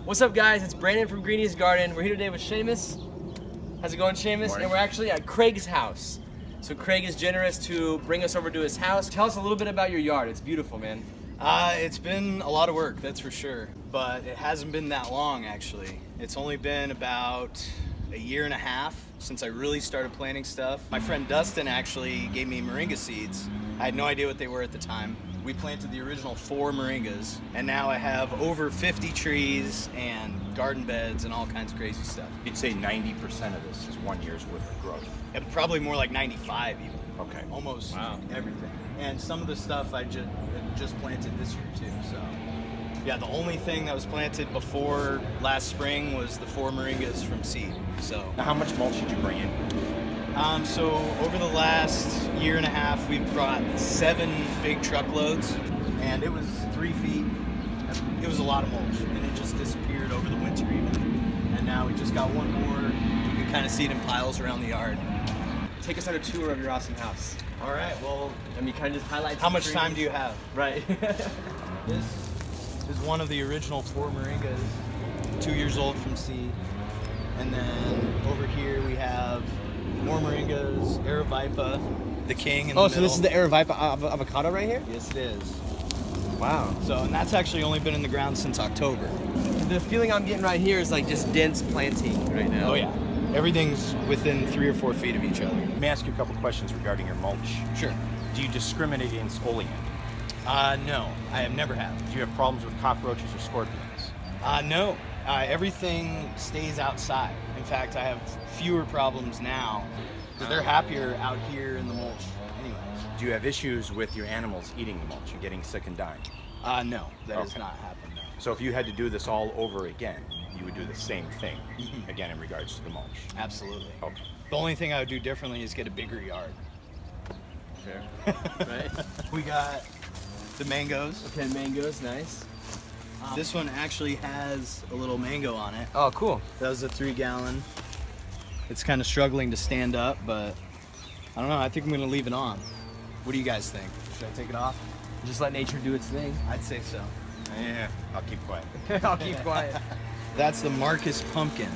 What's up, guys? It's Brandon from Greenie's Garden. We're here today with Shamus. How's it going, Shamus? Morning. And we're actually at Craig's house. So Craig is generous to bring us over to his house. Tell us a little bit about your yard. It's beautiful, man. It's been a lot of work, that's for sure. But it hasn't been that long, actually. It's only been about a year and a half since I really started planting stuff. My friend Dustin actually gave me moringa seeds. I had no idea what they were at the time. We planted the original 4 moringas, and now I have over 50 trees and garden beds and all kinds of crazy stuff. You'd say 90% of this is 1 year's worth of growth. And probably more like 95 even. Okay. Almost Wow. everything. And some of the stuff I just planted this year too, so. Yeah, the only thing that was planted before last spring was the 4 moringas from seed, so. Now, how much mulch did you bring in? So over the last year and a half, we've brought 7 big truckloads, and it was 3 feet. It was a lot of mulch, and it just disappeared over the winter even. And now we just got 1 more. You can kind of see it in piles around the yard. Take us on a tour of your awesome house. All right, well, I mean, kind of just highlight. how much time do you have? Right. This is one of the original 4 moringas, 2 years old from seed. And then over here we have more moringas, Aravipa, the king in the middle. So this is the Aravipa avocado right here? Yes, it is. Wow. So, and that's actually only been in the ground since October. The feeling I'm getting right here is like just dense planting right now. Oh yeah. Everything's within 3 or 4 feet of each other. Let me ask you a couple questions regarding your mulch. Sure. Do you discriminate against oleand? No, I have never had. Do you have problems with cockroaches or scorpions? No, everything stays outside. In fact, I have fewer problems now because they're happier out here in the mulch anyways. Do you have issues with your animals eating the mulch and getting sick and dying? No, that has Okay. not happened, no. So if you had to do this all over again, you would do the same thing, again, in regards to the mulch? Absolutely. Okay. The only thing I would do differently is get a bigger yard. Fair. Right. We got the mangoes. Okay, mangoes, nice. This one actually has a little mango on it. Oh, cool. That was a 3-gallon. It's kind of struggling to stand up, but I don't know. I think I'm gonna leave it on. What do you guys think? Should I take it off? Just let nature do its thing. I'd say so. Yeah, I'll keep quiet. I'll keep quiet. That's the Marcus pumpkin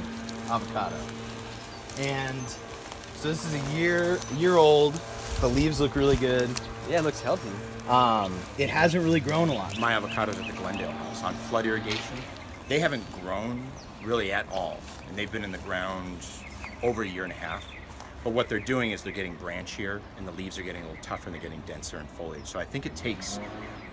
avocado. And so this is a year old. The leaves look really good. Yeah, it looks healthy. It hasn't really grown a lot. My avocados at the Glendale house on flood irrigation, they haven't grown really at all. And they've been in the ground over a year and a half. But what they're doing is they're getting branchier and the leaves are getting a little tougher and they're getting denser in foliage. So I think it takes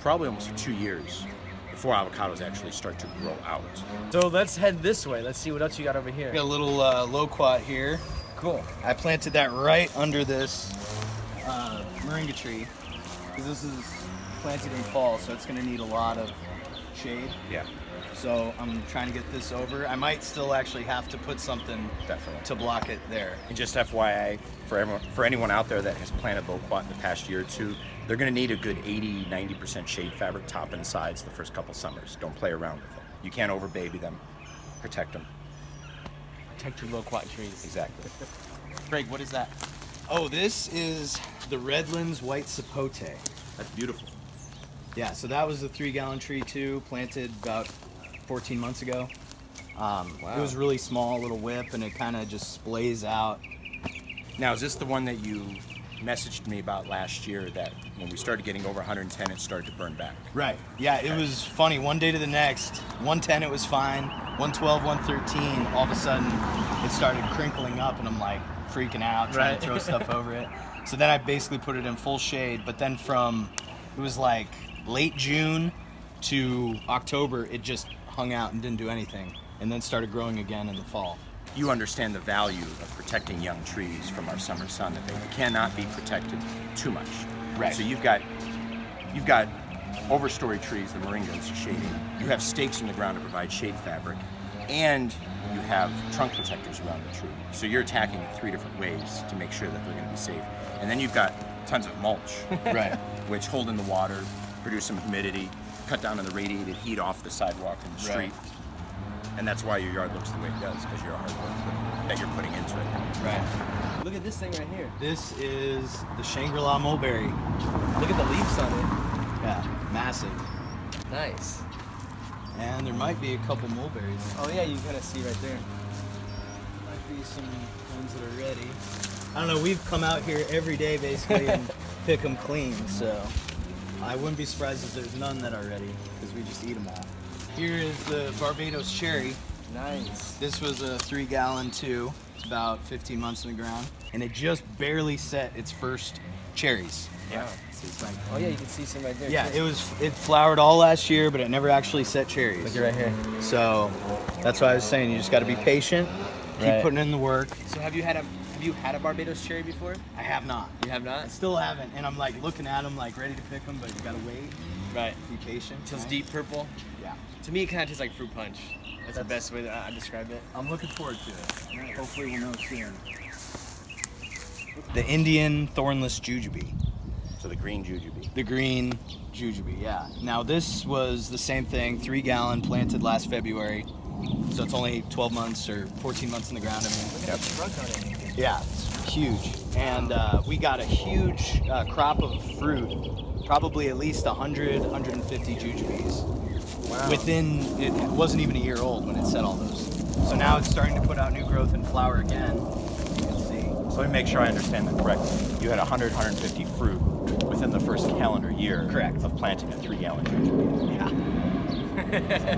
probably almost 2 years before avocados actually start to grow out. So let's head this way. Let's see what else you got over here. Got a little loquat here. Cool. I planted that right under this moringa tree because this is planted in fall, so it's going to need a lot of shade. Yeah, So I'm trying to get this over. I might still actually have to put something definitely. to block it there. And just FYI, for anyone out there that has planted loquat in the past year or two, they're going to need a good 80-90% shade fabric top and sides the first couple summers. Don't play around with them. You can't overbaby them. Protect them. Protect your loquat trees. Exactly. Greg, what is that? Oh, this is the Redlands White Sapote. That's beautiful. Yeah, so that was the 3-gallon tree too, planted about 14 months ago. It was really small, little whip, and it kind of just splays out. Now, is this the one that you messaged me about last year that when we started getting over 110, it started to burn back? Right. Yeah, it was funny. One day to the next, 110 it was fine, 112, 113, all of a sudden it started crinkling up, and I'm like freaking out, trying to throw stuff over it. So then I basically put it in full shade, but then it was like late June to October, it just hung out and didn't do anything, and then started growing again in the fall. You understand the value of protecting young trees from our summer sun, that they cannot be protected too much. Right. So you've got overstory trees, the moringas, shading. You have stakes in the ground to provide shade fabric, and you have trunk protectors around the tree. So you're attacking it 3 different ways to make sure that they're going to be safe. And then you've got tons of mulch, Right. which hold in the water, produce some humidity, cut down on the radiated heat off the sidewalk and the street. Right. And that's why your yard looks the way it does, because your hard work that you're putting into it. Right. Look at this thing right here. This is the Shangri-La mulberry. Look at the leaves on it. Yeah, massive. Nice. And there might be a couple mulberries. Oh yeah, you can kind of see right there. Might be some ones that are ready. I don't know, we've come out here every day basically and pick them clean, so I wouldn't be surprised if there's none that are ready, because we just eat them all. Here is the Barbados cherry. Nice. This was a 3-gallon too. It's about 15 months in the ground, and it just barely set its first cherries. Yeah. So it's like, oh yeah, you can see some right there. Yeah, too. it flowered all last year, but it never actually set cherries. Look right here. So that's why I was saying you just got to be patient, keep Right. putting in the work. So have you had a Barbados cherry before? I have not. You have not? I still haven't, and I'm like looking at them, like ready to pick them, but you gotta wait. Right. Be patient. It feels right? deep purple. Yeah. To me, it kind of tastes like fruit punch. That's the best way that I describe it. I'm looking forward to it. Hopefully we'll know soon. The Indian thornless jujube. So the green jujube. The green jujube, yeah. Now this was the same thing, 3-gallon, planted last February. So it's only 12 months or 14 months in the ground. I mean, Look at the trunk on it. yeah, it's huge. And we got a huge crop of fruit, probably at least 100, 150 jujubes. Wow. Within, it wasn't even a year old when it set all those. So now it's starting to put out new growth and flower again. You can see. So let me make sure I understand that correctly. You had 100, 150 fruit within the first calendar year Correct. of planting a 3-gallon jujube. Yeah.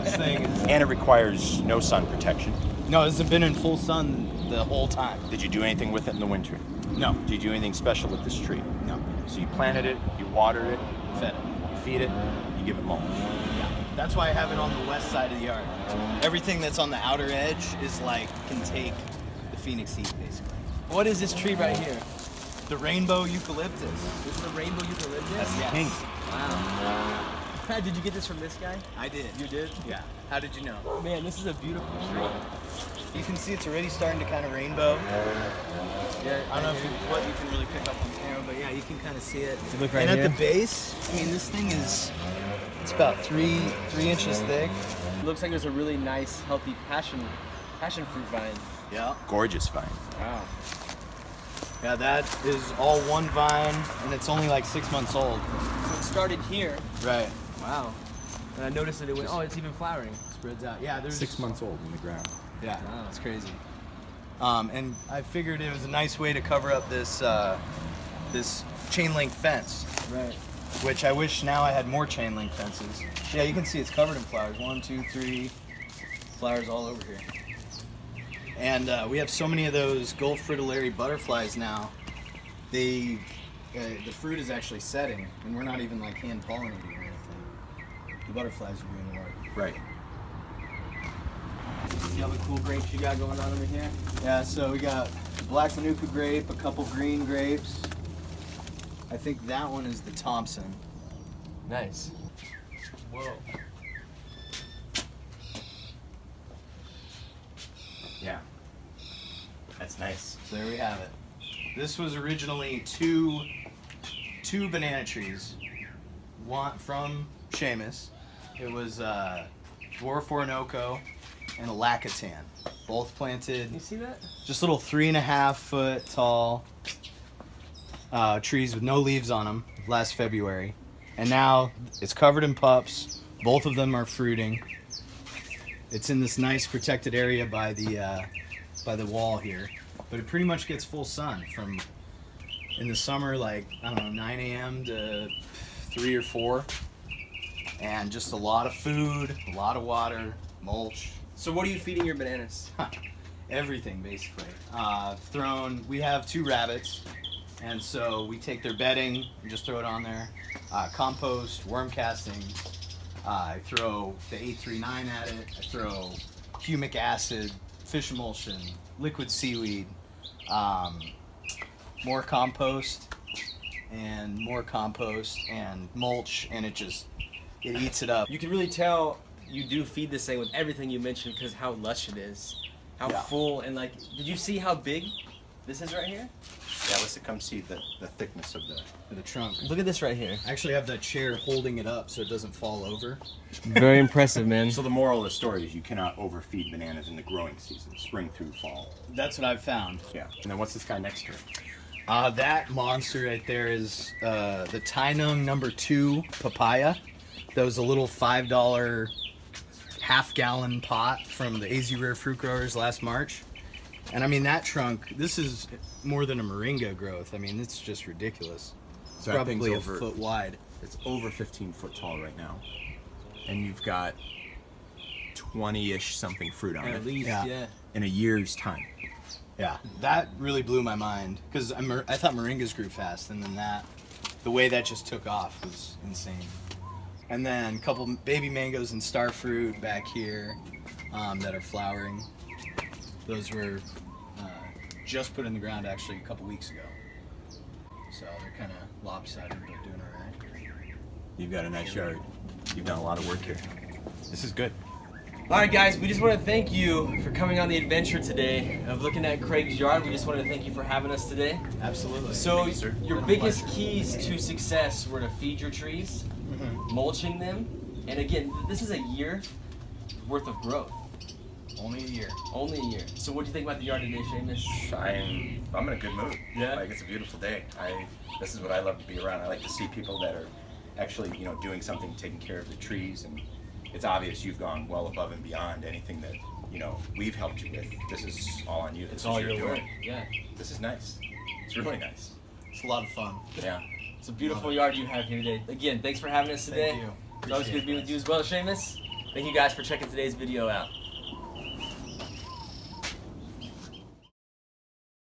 This thing is, And it requires no sun protection. no, this has been in full sun the whole time. Did you do anything with it in the winter? No, Did you do anything special with this tree? no, So you planted it, you watered it, fed it. you feed it, you give it mulch. Yeah. That's why I have it on the west side of the yard. Everything that's on the outer edge is like, can take the Phoenix heat basically. What is this tree right here? The rainbow eucalyptus. This is the rainbow eucalyptus? Yes. Pink. Wow. Did you get this from this guy? I did. You did? Yeah. How did you know? Man, this is a beautiful tree. You can see it's already starting to kind of rainbow. Yeah, I don't know what you can really pick up on camera, but yeah, you can kind of see it. You look right and here. at the base, I mean, this thing is, it's about three inches thick. It looks like there's a really nice, healthy passion fruit vine. Yeah. Gorgeous vine. Wow. Yeah, that is all one vine, and it's only like 6 months old. So it started here. Right. Wow. And I noticed that it went, oh, it's even flowering. Spreads out. Yeah, there's 6 months old in the ground. Yeah, Wow. it's crazy. And I figured it was a nice way to cover up this this chain link fence, Right. which I wish now I had more chain link fences. Yeah, you can see it's covered in flowers. 1, 2, 3 flowers all over here. And we have so many of those Gulf fritillary butterflies now. The fruit is actually setting, and we're not even like hand pollinating or anything. The butterflies are doing the work. Right. See all the cool grapes you got going on over here? Yeah, so we got black Manuka grape, a couple green grapes. I think that one is the Thompson. Nice. Whoa. Yeah. That's nice. So there we have it. This was originally two banana trees. One from Shamus. It was Dwarf Orinoco and a Lacatan. Both planted, You see that? just little 3.5 foot tall trees with no leaves on them last February. And now it's covered in pups. Both of them are fruiting. It's in this nice protected area by the wall here. But it pretty much gets full sun from in the summer, like, I don't know, 9 a.m. to 3 or 4. And just a lot of food, a lot of water, mulch. So what are you feeding your bananas? Everything basically. We have 2 rabbits, and so we take their bedding and just throw it on there. Compost, worm castings. I throw the 839 at it. I throw humic acid, fish emulsion, liquid seaweed, more compost and mulch, and it eats it up. You can really tell you do feed this thing with everything you mentioned because how lush it is. How Yeah. full and like, did you see how big this is right here? Yeah, let's come see the thickness of The trunk. Look at this right here. I actually have that chair holding it up so it doesn't fall over. Very impressive, man. So the moral of the story is you cannot overfeed bananas in the growing season, spring through fall. That's what I've found. Yeah. And then what's this guy next to it? That monster right there is the Tainung #2 papaya. That was a little $5 half-gallon pot from the AZ Rare Fruit Growers last March. And I mean, that trunk, this is more than a moringa growth. I mean, it's just ridiculous. It's So that thing's probably a over- foot wide. It's over 15 foot tall right now, and you've got 20-ish something fruit on it least, Yeah. in a year's time. Yeah, that really blew my mind because I thought moringas grew fast, and then the way that just took off was insane. And then a couple baby mangoes and star fruit back here that are flowering. Those were just put in the ground actually a couple weeks ago. So they're kind of lopsided, but doing all right. You've got a nice yard. You've done a lot of work here. This is good. All right, guys, we just want to thank you for coming on the adventure today of looking at Craig's yard. We just wanted to thank you for having us today. Absolutely. So Thank you, sir. your biggest keys to success were to feed your trees, mulching them, and again, this is a year worth of growth. Only a year. Only a year. So what do you think about the yard today, Shamus? I'm in a good mood. Yeah? Like, it's a beautiful day. This is what I love to be around. I like to see people that are actually, doing something, taking care of the trees, and it's obvious you've gone well above and beyond anything that, we've helped you with. This is all on you. This It's is all your your work. doing. Yeah. This is nice. It's really nice. It's a lot of fun. Yeah. It's a beautiful yard you have here today. Again, thanks for having us today. Thank you. It's always good to be with you as well, Shamus. Thank you guys for checking today's video out.